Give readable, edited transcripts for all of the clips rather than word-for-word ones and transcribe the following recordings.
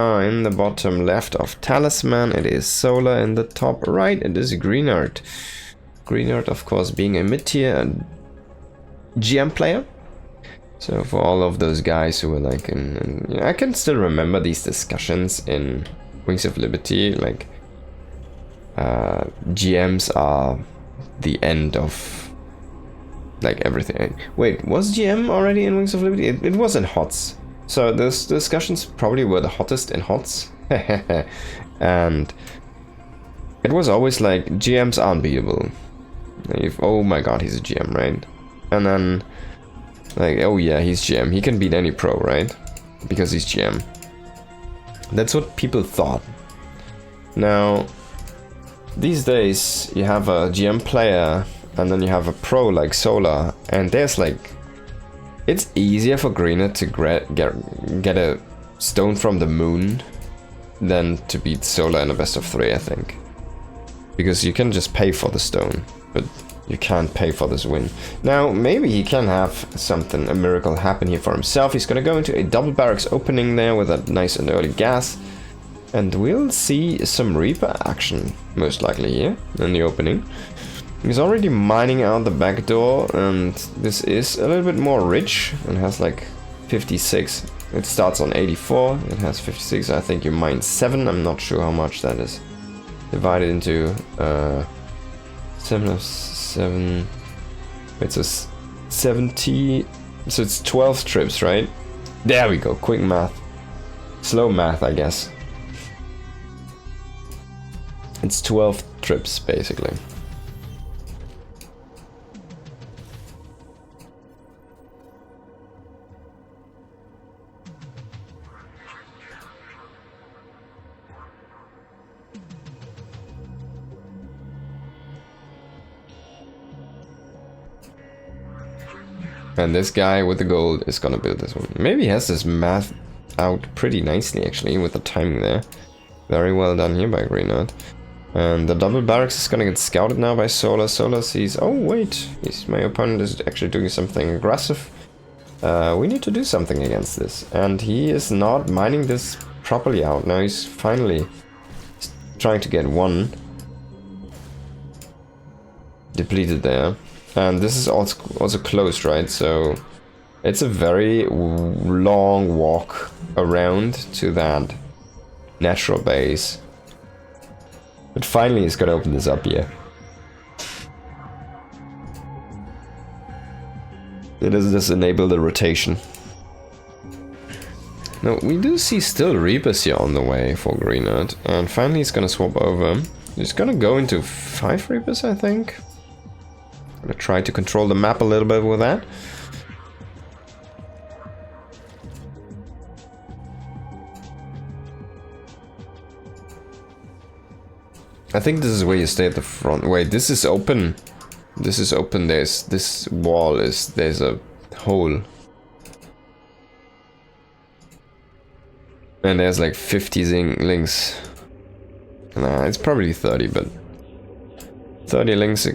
In the bottom left of Talisman, it is Solar. In the top right, it is Greenert. Greenert, of course, being a mid-tier GM player. So for all of those guys who were like I can still remember these discussions in Wings of Liberty, like GMs are the end of like everything. Wait, was GM already in Wings of Liberty? It was in HOTS. So those discussions probably were the hottest in HOTS. And it was always like, GMs are unbeatable. Oh my god, he's a GM, right? And then, like, oh yeah, he's GM. He can beat any pro, right? Because he's GM. That's what people thought. Now, these days, you have a GM player, and then you have a pro like Solar, and there's like... It's easier for Greenert to get a stone from the moon than to beat Solar in a best of 3, I think. Because you can just pay for the stone, but you can't pay for this win. Now, maybe he can have something, a miracle happen here for himself. He's gonna go into a double barracks opening there with a nice and early gas. And we'll see some Reaper action, most likely here, in the opening. He's already mining out the back door, and this is a little bit more rich and has like 56. It starts on 84, it has 56. I think you mine 7, I'm not sure how much that is. Divided into 7 of 7. It's a 70, so it's 12 trips, right? There we go, quick math. Slow math, I guess. It's 12 trips, basically. And this guy with the gold is gonna build this one. Maybe he has this math out pretty nicely, actually, with the timing there. Very well done here by Greenert. And the double barracks is gonna get scouted now by Solar. Solar sees, oh wait, my opponent is actually doing something aggressive. We need to do something against this. And he is not mining this properly out. Now he's finally trying to get one depleted there. And this is also closed, right? So it's a very long walk around to that natural base. But finally he's gonna open this up here. It does just enable the rotation. Now we do see still Reapers here on the way for Greenert. And finally he's gonna swap over. He's gonna go into 5 Reapers, I think. Gonna try to control the map a little bit with that. I think this is where you stay at the front. Wait, this is open. This is open. There's this wall there's a hole. And there's like 50 links. Nah, it's probably 30, but 30 links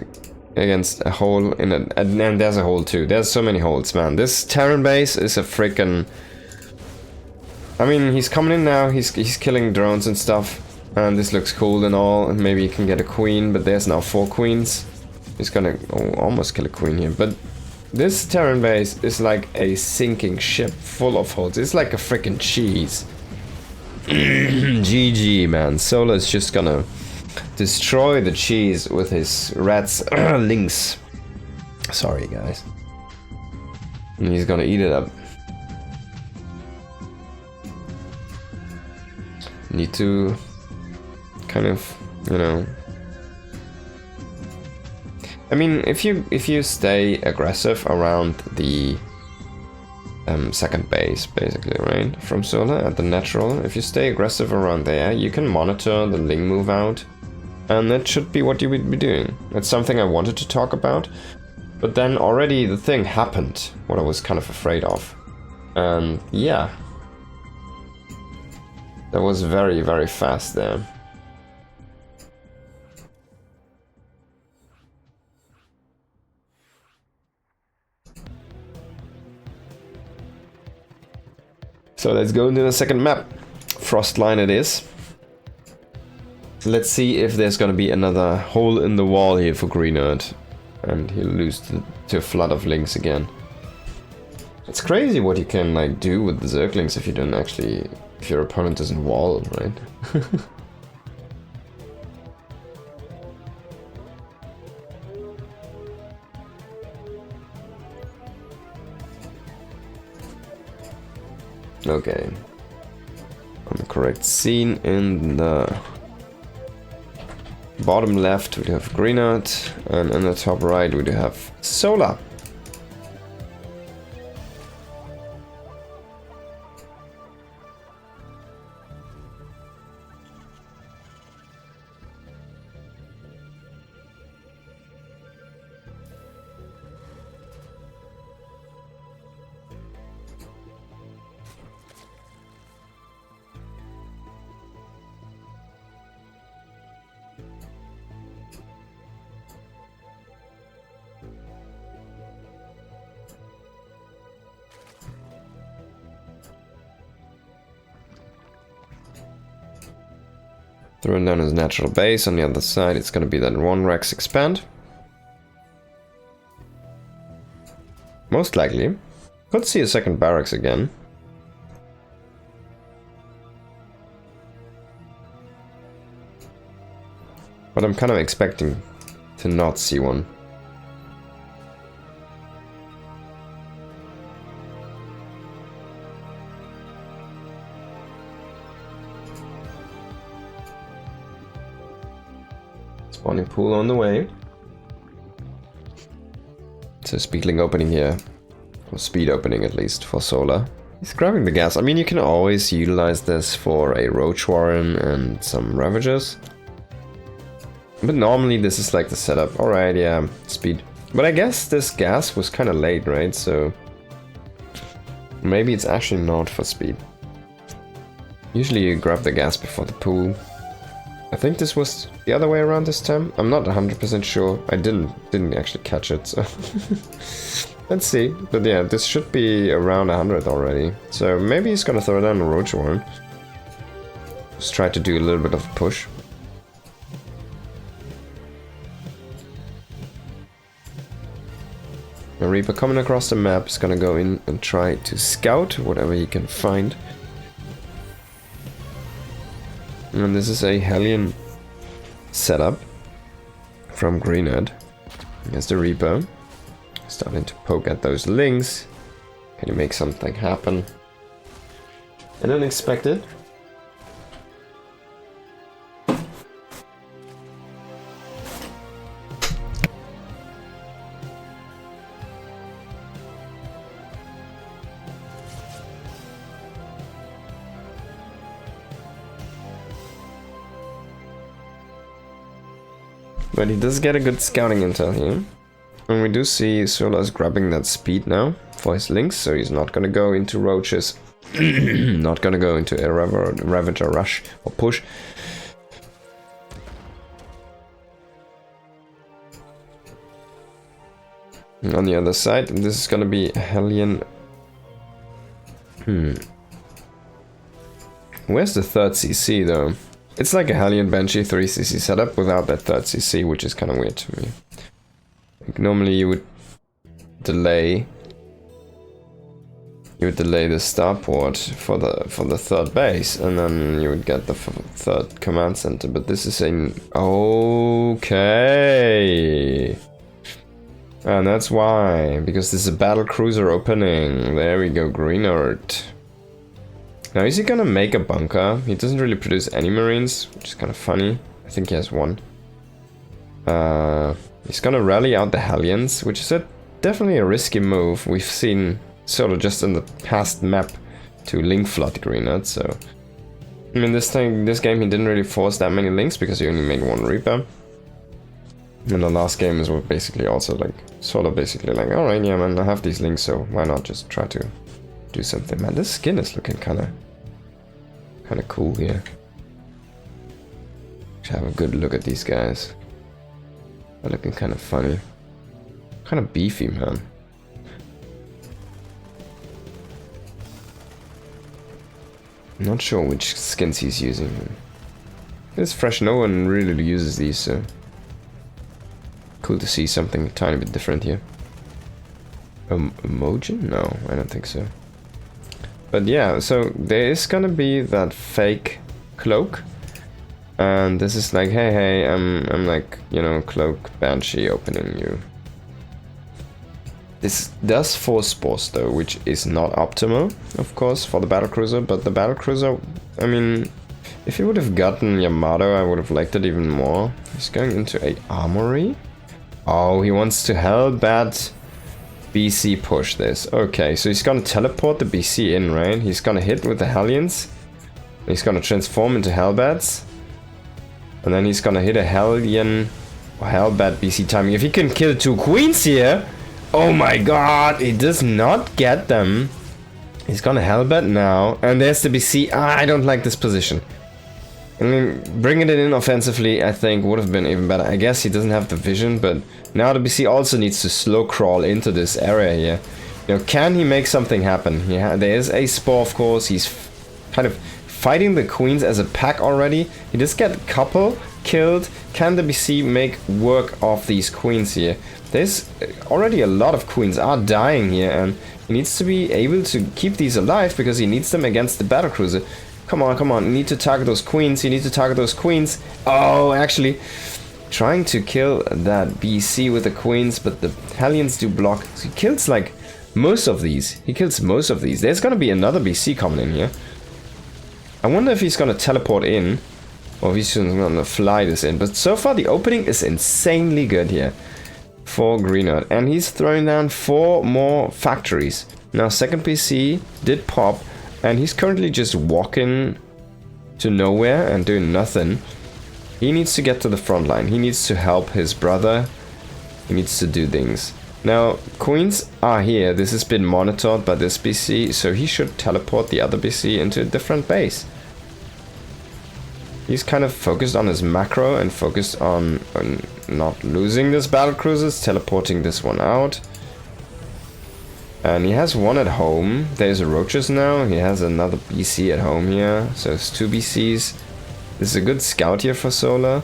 against a hole in a, and there's a hole too. There's so many holes, man. This Terran base is a freaking... I mean, he's coming in now. He's killing drones and stuff. And this looks cool and all, and maybe he can get a queen, but there's now 4 queens. He's gonna almost kill a queen here, but this Terran base is like a sinking ship full of holes. It's like a freaking cheese. GG, man. Solar is just gonna destroy the cheese with his rats links. Sorry, guys. And he's gonna eat it up. Need to kind of, you know, I mean, if you stay aggressive around the second base, basically, right, from Solar at the natural, if you stay aggressive around there, you can monitor the Ling move out, and that should be what you would be doing. That's something I wanted to talk about, but then already the thing happened, what I was kind of afraid of, and yeah, that was very, very fast there. So let's go into the second map. frost line it is. Let's see if there's gonna be another hole in the wall here for Greenert. And he'll lose to a flood of links again. It's crazy what you can like do with the Zerglings if you don't actually... if your opponent doesn't wall, right? Okay. On the correct scene in the bottom left we do have Greenert, and in the top right we do have Solar. Throwing down his natural base. On the other side, it's going to be that one Rex expand. Most likely. Could see a second barracks again. But I'm kind of expecting to not see one. Spawning pool on the way. So speedling opening here. Or speed opening at least for Solar. He's grabbing the gas. I mean, you can always utilize this for a Roach Warren and some Ravagers. But normally this is like the setup. Alright, yeah, speed. But I guess this gas was kind of late, right? So maybe it's actually not for speed. Usually you grab the gas before the pool. I think this was the other way around this time. I'm not 100% sure. I didn't actually catch it, so let's see. But yeah, this should be around 100 already. So maybe he's gonna throw down a Roach Warren. Just try to do a little bit of a push. The Reaper coming across the map is gonna go in and try to scout whatever he can find. And this is a Hellion setup from Greenert. Here's the Reaper. Starting to poke at those links. Can you make something happen? And unexpected. But he does get a good scouting intel here. And we do see Solar's grabbing that speed now for his links, so he's not gonna go into roaches. Not gonna go into a Ravager rush or push. And on the other side, this is gonna be a Hellion. Where's the third CC though? It's like a Hellion Banshee 3cc setup without that third CC, which is kind of weird to me. Like normally you would delay the starport for the third base, and then you would get the third command center. But this is a okay, and that's why, because this is a battle cruiser opening. There we go, Greenert. Now, is he gonna make a bunker? He doesn't really produce any marines, which is kind of funny. I think he has one. He's gonna rally out the Hellions, which is definitely a risky move. We've seen sort of just in the past map to link flood Greenert, so... I mean, this game he didn't really force that many links because he only made one Reaper. And the last game is basically also like, sort of basically like, alright, yeah man, I have these links, so why not just try to do something. Man, this skin is looking kind of cool here. Should have a good look at these guys. They're looking kind of funny. Kind of beefy, man. Not sure which skins he's using. It's fresh, no one really uses these, so... Cool to see something a tiny bit different here. Emojin? No, I don't think so. But yeah, so there is gonna be that fake cloak. And this is like, hey, I'm like, you know, cloak banshee opening you. This does force spores though, which is not optimal, of course, for the battlecruiser. But the battlecruiser, I mean, if he would have gotten Yamato, I would have liked it even more. He's going into a armory. Oh, he wants to hellbat BC push this. Okay, so he's gonna teleport the BC in, right? He's gonna hit with the Hellions. He's gonna transform into hellbats. And then he's gonna hit a Hellion or hellbat BC timing. If he can kill 2 queens here, oh my god, he does not get them. He's gonna hellbat now, and there's the BC. I don't like this position. I mean, bringing it in offensively, I think, would have been even better. I guess he doesn't have the vision, but now the BC also needs to slow crawl into this area here. You know, can he make something happen? Yeah, there is a spore, of course. He's kind of fighting the queens as a pack already. He does get a couple killed. Can the BC make work of these queens here? There's already a lot of queens are dying here, and he needs to be able to keep these alive because he needs them against the battlecruiser. Come on, come on. You need to target those queens. You need to target those queens. Oh, actually, trying to kill that BC with the queens, but the Hellions do block. So he kills like most of these. He kills most of these. There's gonna be another BC coming in here. I wonder if he's gonna teleport in, or if he's gonna fly this in. But so far, the opening is insanely good here for Greenert, and he's throwing down 4 more factories. Now, second BC did pop. And he's currently just walking to nowhere and doing nothing. He needs to get to the front line. He needs to help his brother. He needs to do things. Now, queens are here. This has been monitored by this BC, so he should teleport the other BC into a different base. He's kind of focused on his macro and focused on not losing this battlecruiser, teleporting this one out. And he has one at home. There's roaches now. He has another BC at home here. So it's 2 BCs. This is a good scout here for Solar.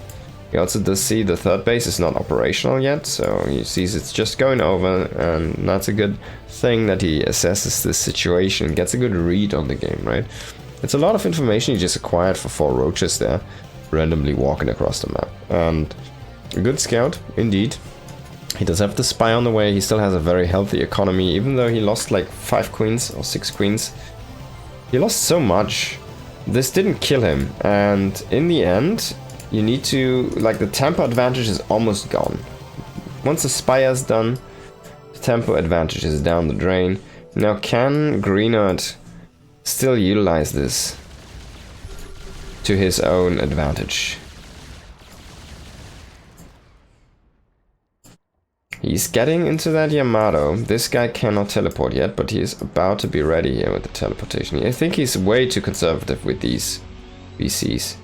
He also does see the third base is not operational yet. So he sees it's just going over. And that's a good thing that he assesses this situation. Gets a good read on the game, right? It's a lot of information he just acquired for 4 roaches there. Randomly walking across the map. And a good scout, indeed. He does have the spy on the way. He still has a very healthy economy, even though he lost like 5 queens or 6 queens. He lost so much. This didn't kill him, and in the end, you need to, like, the tempo advantage is almost gone. Once the spy is done, the tempo advantage is down the drain. Now, can Greenert still utilize this to his own advantage? He's getting into that Yamato. This guy cannot teleport yet, but he is about to be ready here with the teleportation. I think he's way too conservative with these BCs.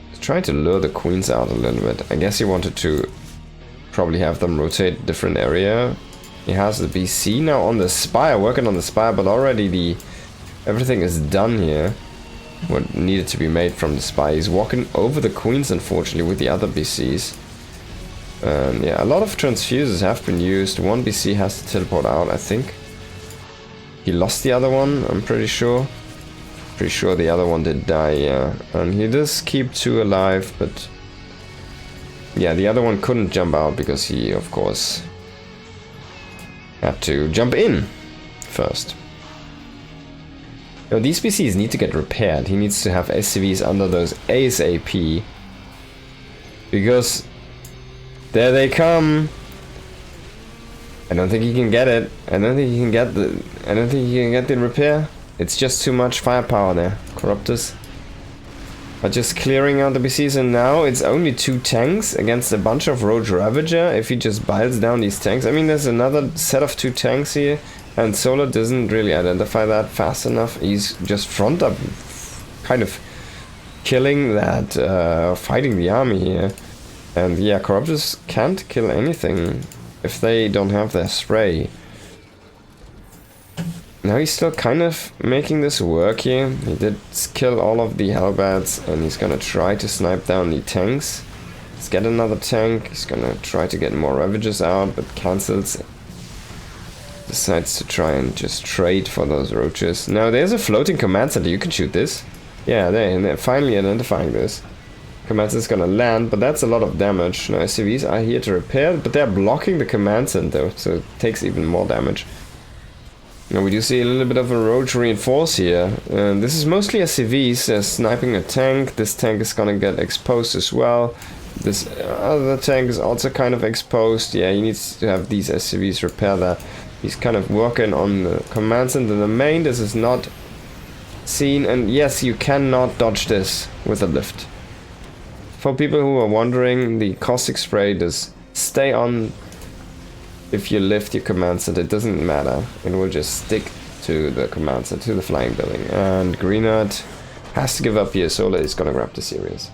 He's trying to lure the queens out a little bit. I guess he wanted to probably have them rotate different area. He has the BC now on the spire, working on the spire, but already everything is done here. What needed to be made from the spire. He's walking over the queens, unfortunately, with the other BCs. Yeah, a lot of transfuses have been used. One BC has to teleport out, I think. He lost the other one, I'm pretty sure. Pretty sure the other one did die, yeah. And he does keep 2 alive, but... yeah, the other one couldn't jump out because he, of course, had to jump in first. Now, these BCs need to get repaired. He needs to have SCVs under those ASAP. Because... there they come. I don't think he can get it. I don't think he can get the repair. It's just too much firepower there. Corruptors. But just clearing out the BCs, and now it's only 2 tanks against a bunch of Roach Ravager. If he just biles down these tanks. I mean, there's another set of 2 tanks here, and Solar doesn't really identify that fast enough. He's just front up, kind of killing that, fighting the army here. And yeah, Corruptors can't kill anything if they don't have their spray. Now he's still kind of making this work here. He did kill all of the Hellbats, and he's gonna try to snipe down the tanks. Let's get another tank. He's gonna try to get more Ravages out, but cancels. Decides to try and just trade for those roaches. Now there's a floating command center. You can shoot this. Yeah, they're finally identifying this. Command center's gonna land, but that's a lot of damage. Now SCVs are here to repair, but they're blocking the command center, so it takes even more damage. Now we do see a little bit of a roach reinforce here. This is mostly SCVs sniping a tank. This tank is gonna get exposed as well. This other tank is also kind of exposed. Yeah, he needs to have these SCVs repair that. He's kind of working on the command center. The main, this is not seen, and yes, you cannot dodge this with a lift. For people who are wondering, the caustic spray does stay on. If you lift your command center, it doesn't matter. It will just stick to the command center, to the flying building. And Greenert has to give up here. Solar is gonna grab the series.